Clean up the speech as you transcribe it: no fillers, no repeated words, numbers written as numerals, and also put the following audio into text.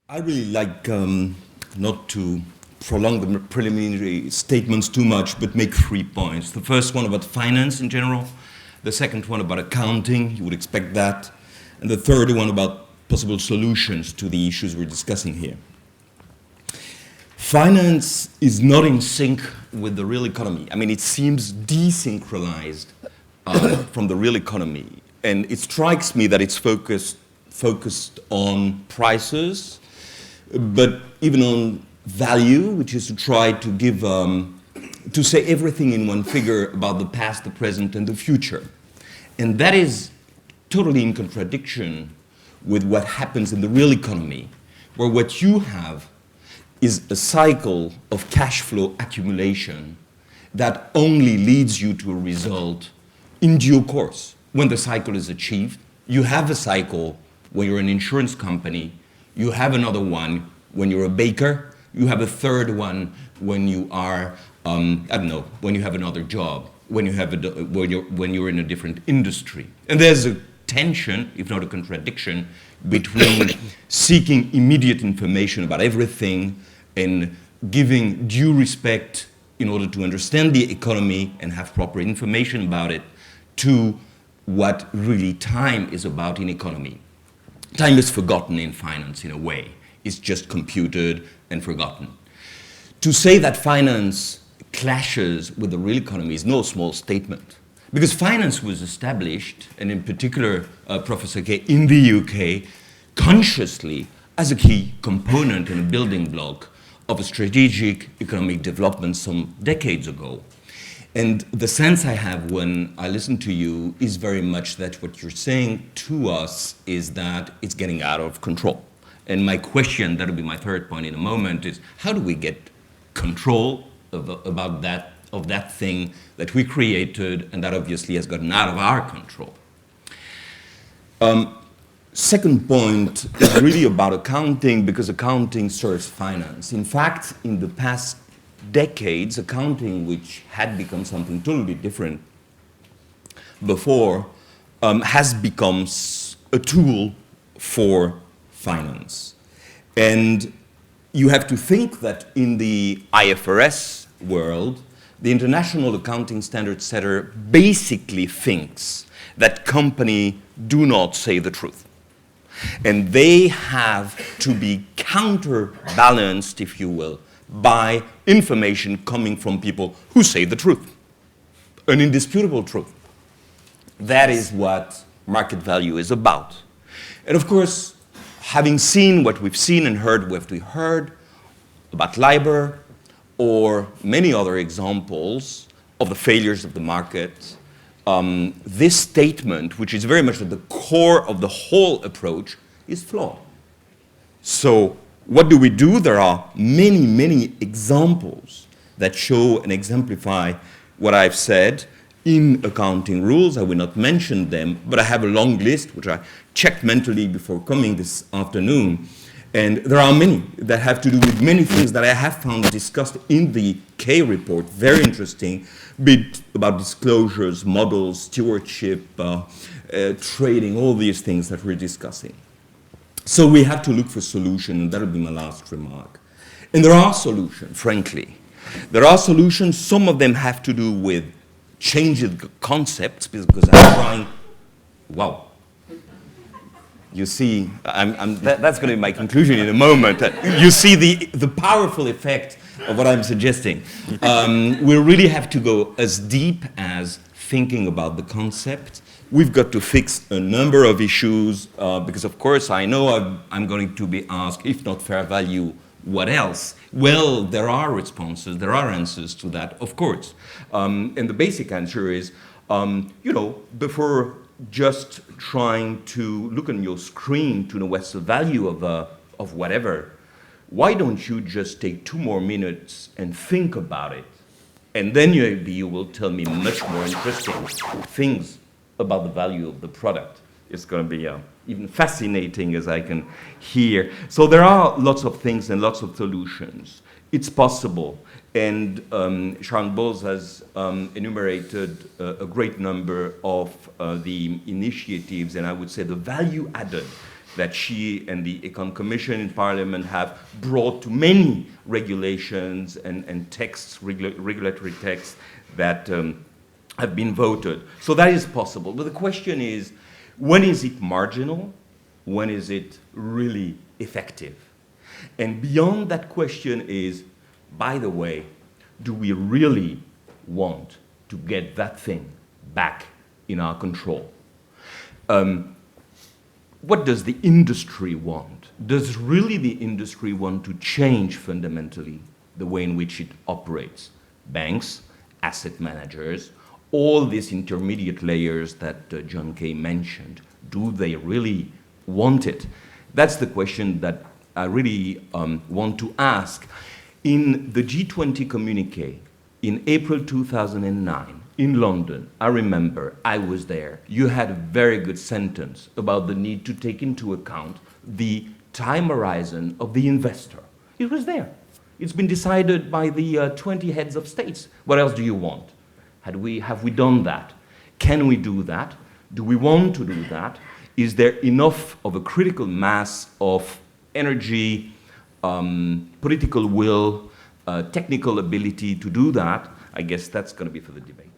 I really like not to prolong the preliminary statements too much, but make 3 points. The first one about finance in general, the second one about accounting, you would expect that, and the third one about possible solutions to the issues we're discussing here. Finance is not in sync with the real economy. I mean, it seems desynchronized from the real economy, and it strikes me that it's focused on prices, but even on value, which is to try to give, to say everything in one figure about the past, the present, and the future. And that is totally in contradiction with what happens in the real economy, where what you have is a cycle of cash flow accumulation that only leads you to a result in due course. When the cycle is achieved, you have a cycle when you're an insurance company, you have another one when you're a baker, you have a third one when you are, when you have another job, when you're in a different industry. And there's a tension, if not a contradiction, between seeking immediate information about everything and giving due respect in order to understand the economy and have proper information about it, to what really time is about in economy. Time is forgotten in finance in a way. It's just computed and forgotten. To say that finance clashes with the real economy is no small statement. Because finance was established, and in particular, Professor Kay, in the UK, consciously as a key component and a building block of a strategic economic development some decades ago. And the sense I have when I listen to you is very much that what you're saying to us is that it's getting out of control. And my question, that'll be my third point in a moment, is how do we get control of that thing that we created and that obviously has gotten out of our control? Second point is really about accounting, because accounting serves finance. In fact, in the past decades, accounting, which had become something totally different before, has become a tool for finance. And you have to think that in the IFRS world, the International Accounting Standard Setter basically thinks that companies do not say the truth. And they have to be counterbalanced, if you will, by information coming from people who say the truth, an indisputable truth. That is what market value is about. And of course, having seen what we've seen and heard what we heard about LIBOR or many other examples of the failures of the market, this statement, which is very much at the core of the whole approach, is flawed. So what do we do? There are many, many examples that show and exemplify what I've said in accounting rules. I will not mention them, but I have a long list, which I checked mentally before coming this afternoon. And there are many that have to do with many things that I have found discussed in the K report, very interesting, be it about disclosures, models, stewardship, trading, all these things that we're discussing. So we have to look for solutions, and that'll be my last remark. And there are solutions, frankly. There are solutions. Some of them have to do with changing concepts, because I'm trying, wow. You see, that's going to be my conclusion in a moment. You see the powerful effect of what I'm suggesting. We really have to go as deep as thinking about the concept. We've got to fix a number of issues, because of course I know I'm going to be asked, if not fair value, what else? Well, there are responses, there are answers to that, of course. And the basic answer is, before just trying to look on your screen to know what's the value of whatever, why don't you just take 2 more minutes and think about it? And then you will tell me much more interesting things about the value of the product. It's going to be even fascinating, as I can hear. So there are lots of things and lots of solutions. It's possible. And Sharon Bowles has enumerated a great number of the initiatives, and I would say the value added that she and the Econ Commission in Parliament have brought to many regulations and texts, regulatory texts that have been voted. So that is possible. But the question is, when is it marginal? When is it really effective? And beyond that question is, by the way, do we really want to get that thing back in our control? What does the industry want? Does really the industry want to change fundamentally the way in which it operates? Banks, asset managers, all these intermediate layers that John Kay mentioned, do they really want it? That's the question that I really want to ask. In the G20 communique in April 2009 in London, I remember I was there, you had a very good sentence about the need to take into account the time horizon of the investor. It was there. It's been decided by the 20 heads of states. What else do you want? Have we done that? Can we do that? Do we want to do that? Is there enough of a critical mass of energy, political will, technical ability to do that? I guess that's going to be for the debate.